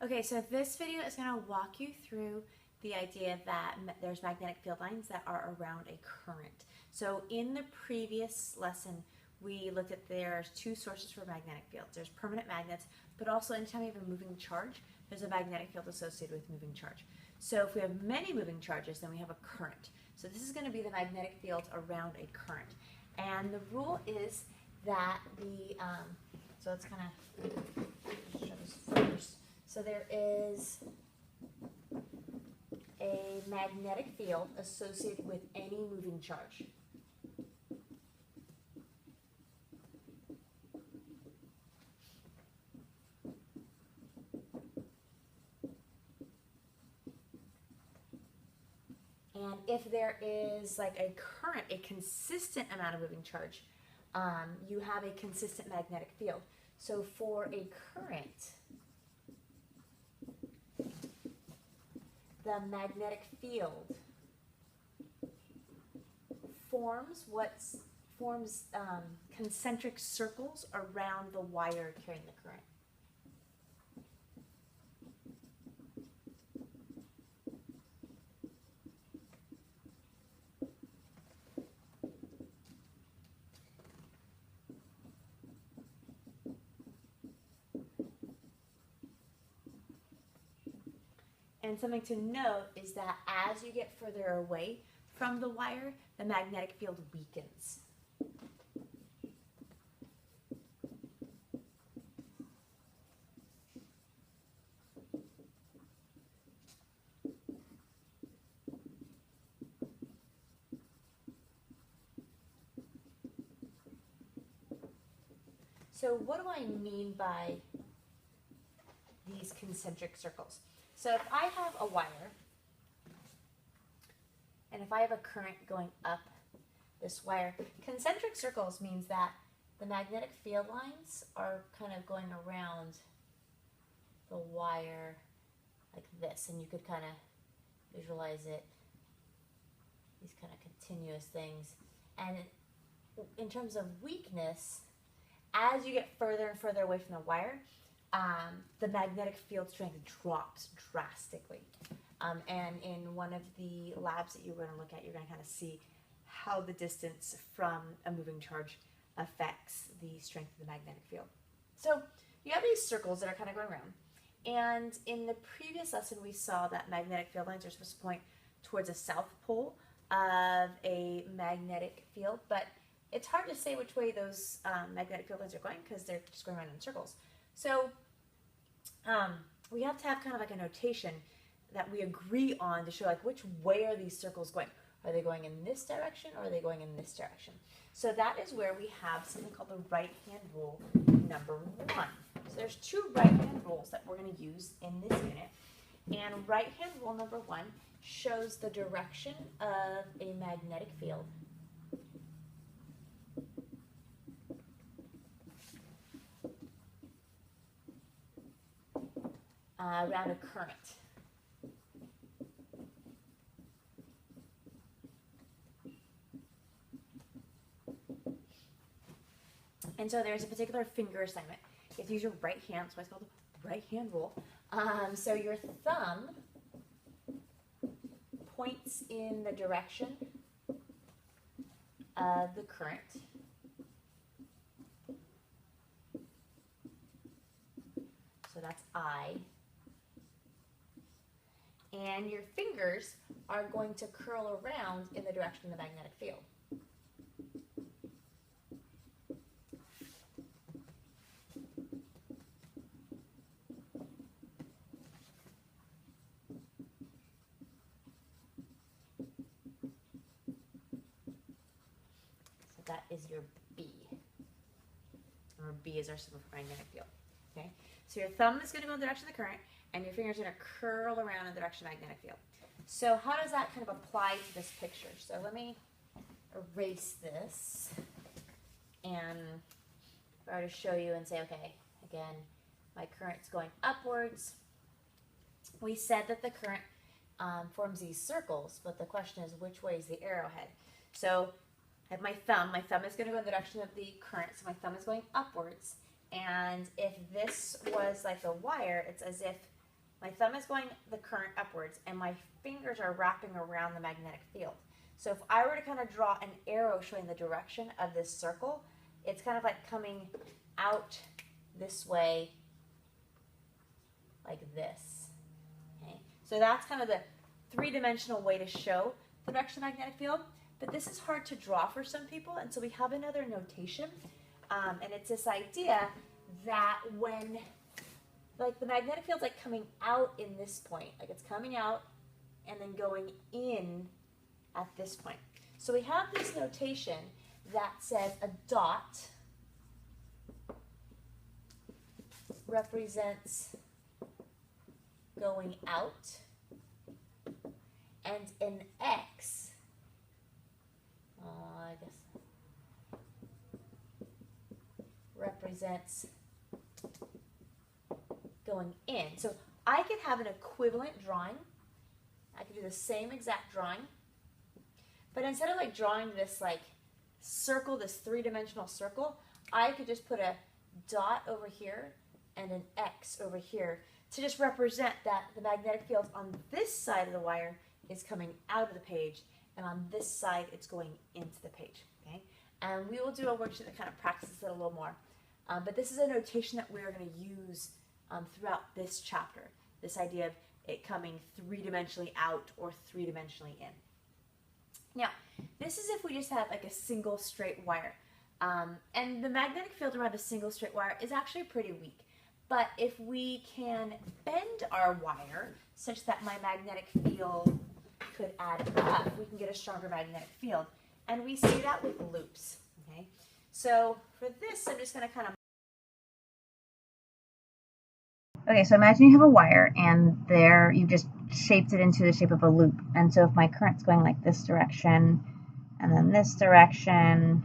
Okay, so this video is going to walk you through the idea that there's magnetic field lines that are around a current. So in the previous lesson, we looked at there's two sources for magnetic fields. There's permanent magnets, but also anytime you have a moving charge, there's a magnetic field associated with moving charge. So if we have many moving charges, then we have a current. So this is going to be the magnetic field around a current. And the rule is that so let's kind of show this first. So there is a magnetic field associated with any moving charge. And if there is like a current, a consistent amount of moving charge, you have a consistent magnetic field. So for a current, the magnetic field forms concentric circles around the wire carrying the current. And something to note is that as you get further away from the wire, the magnetic field weakens. So what do I mean by these concentric circles? So if I have a wire, and if I have a current going up this wire, concentric circles means that the magnetic field lines are kind of going around the wire like this, and you could kind of visualize it, these kind of continuous things. And in terms of weakness, as you get further and further away from the wire, the magnetic field strength drops drastically. And in one of the labs that you're going to look at, you're going to kind of see how the distance from a moving charge affects the strength of the magnetic field. So you have these circles that are kind of going around. And in the previous lesson, we saw that magnetic field lines are supposed to point towards a south pole of a magnetic field, but it's hard to say which way those magnetic field lines are going because they're just going around in circles. So we have to have kind of like a notation that we agree on to show like which way are these circles going. Are they going in this direction or are they going in this direction? So that is where we have something called the right-hand rule number 1. So there's two right-hand rules that we're going to use in this unit. And right-hand rule number 1 shows the direction of a magnetic field around a current. And so there's a particular finger assignment. You have to use your right hand, so it's called the right hand rule. So your thumb points in the direction of the current. So that's I. And your fingers are going to curl around in the direction of the magnetic field. So that is your B. Or B is our symbol for magnetic field. Okay? So your thumb is going to go in the direction of the current, and your fingers are going to curl around in the direction of the magnetic field. So how does that kind of apply to this picture? So let me erase this, and if I were to show you and say, okay, again, my current's going upwards. We said that the current forms these circles, but the question is which way is the arrowhead? So I have my thumb is going to go in the direction of the current, so my thumb is going upwards. And if this was like a wire, it's as if My thumb is going the current upwards, and my fingers are wrapping around the magnetic field. So if I were to kind of draw an arrow showing the direction of this circle, it's kind of like coming out this way, like this. Okay? So that's kind of the three-dimensional way to show the direction of the magnetic field. But this is hard to draw for some people, and so we have another notation, and it's this idea that when, like, the magnetic field's like coming out in this point, like it's coming out and then going in at this point. So we have this notation that says a dot represents going out, and an X, I guess, represents going in. So I could have an equivalent drawing. I could do the same exact drawing, but instead of like drawing this like circle, this three-dimensional circle, I could just put a dot over here and an X over here to just represent that the magnetic field on this side of the wire is coming out of the page, and on this side it's going into the page. Okay, and we will do a worksheet that kind of practices it a little more, but this is a notation that we're going to use throughout this chapter, this idea of it coming three-dimensionally out or three-dimensionally in. Now, this is if we just have like a single straight wire, and the magnetic field around a single straight wire is actually pretty weak. But if we can bend our wire such that my magnetic field could add up, we can get a stronger magnetic field. And we see that with loops. Okay, so for this, I'm just going to kind of... Okay, so imagine you have a wire, and there you just shaped it into the shape of a loop. And so if my current's going like this direction, and then this direction,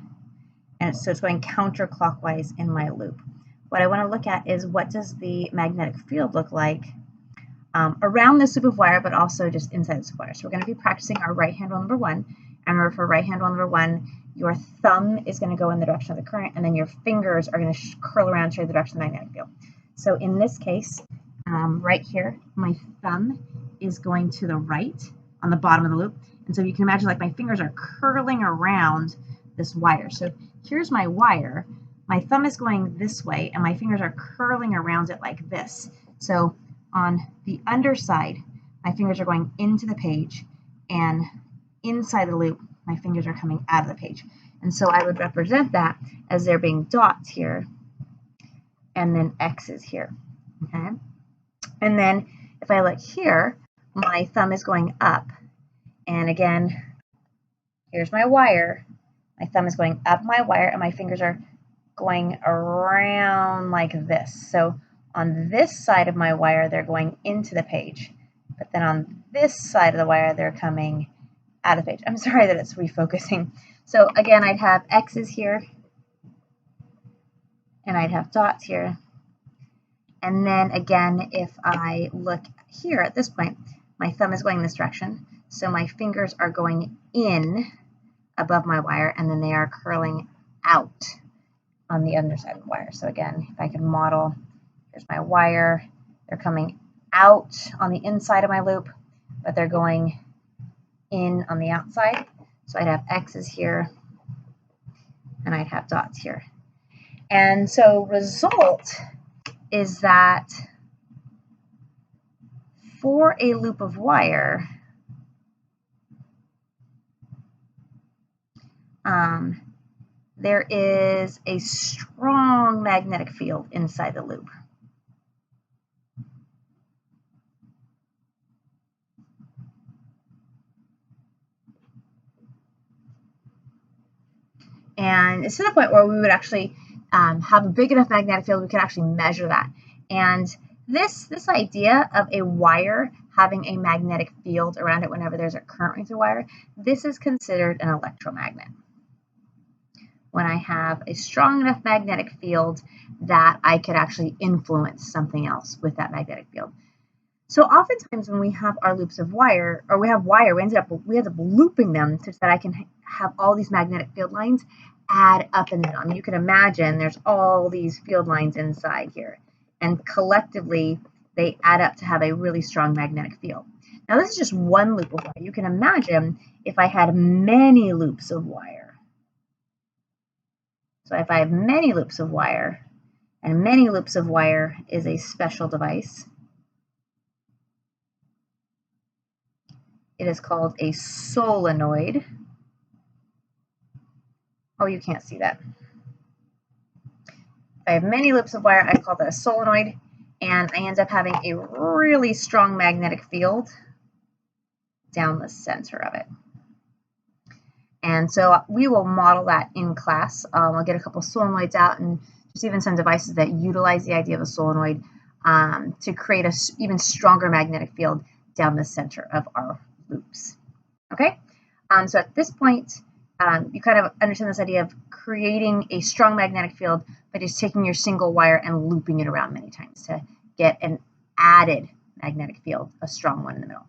and so it's going counterclockwise in my loop. What I want to look at is, what does the magnetic field look like around this loop of wire, but also just inside this wire. So we're going to be practicing our right hand rule number 1. And remember, for right hand rule number 1, your thumb is going to go in the direction of the current, and then your fingers are going to curl around to the direction of the magnetic field. So in this case, right here, my thumb is going to the right on the bottom of the loop. And so you can imagine like my fingers are curling around this wire. So here's my wire. My thumb is going this way, and my fingers are curling around it like this. So on the underside, my fingers are going into the page, and inside the loop, my fingers are coming out of the page. And so I would represent that as there being dots here, and then X's here, okay? And then if I look here, my thumb is going up, and again, here's my wire. My thumb is going up my wire, and my fingers are going around like this. So on this side of my wire, they're going into the page, but then on this side of the wire, they're coming out of the page. I'm sorry that it's refocusing. So again, I'd have X's here, and I'd have dots here. And then again, if I look here at this point, my thumb is going this direction, so my fingers are going in above my wire, and then they are curling out on the underside of the wire. So again, if I can model, here's my wire, they're coming out on the inside of my loop, but they're going in on the outside. So I'd have X's here, and I'd have dots here. And so result is that for a loop of wire, there is a strong magnetic field inside the loop. And it's to the point where we would actually have a big enough magnetic field we could actually measure that. And this idea of a wire having a magnetic field around it whenever there's a current running through the wire, this is considered an electromagnet. When I have a strong enough magnetic field that I could actually influence something else with that magnetic field. So oftentimes when we have our loops of wire, or we have wire, we end up looping them such that I can have all these magnetic field lines add up in the middle. I mean, you can imagine there's all these field lines inside here, and collectively they add up to have a really strong magnetic field. Now this is just one loop of wire. You can imagine if I had many loops of wire. So if I have many loops of wire, and many loops of wire is a special device. It is called a solenoid. Oh, you can't see that. If I have many loops of wire, I call that a solenoid, and I end up having a really strong magnetic field down the center of it. And so we will model that in class. I'll get a couple solenoids out and just even some devices that utilize the idea of a solenoid to create an even stronger magnetic field down the center of our loops. Okay, so at this point, you kind of understand this idea of creating a strong magnetic field by just taking your single wire and looping it around many times to get an added magnetic field, a strong one in the middle.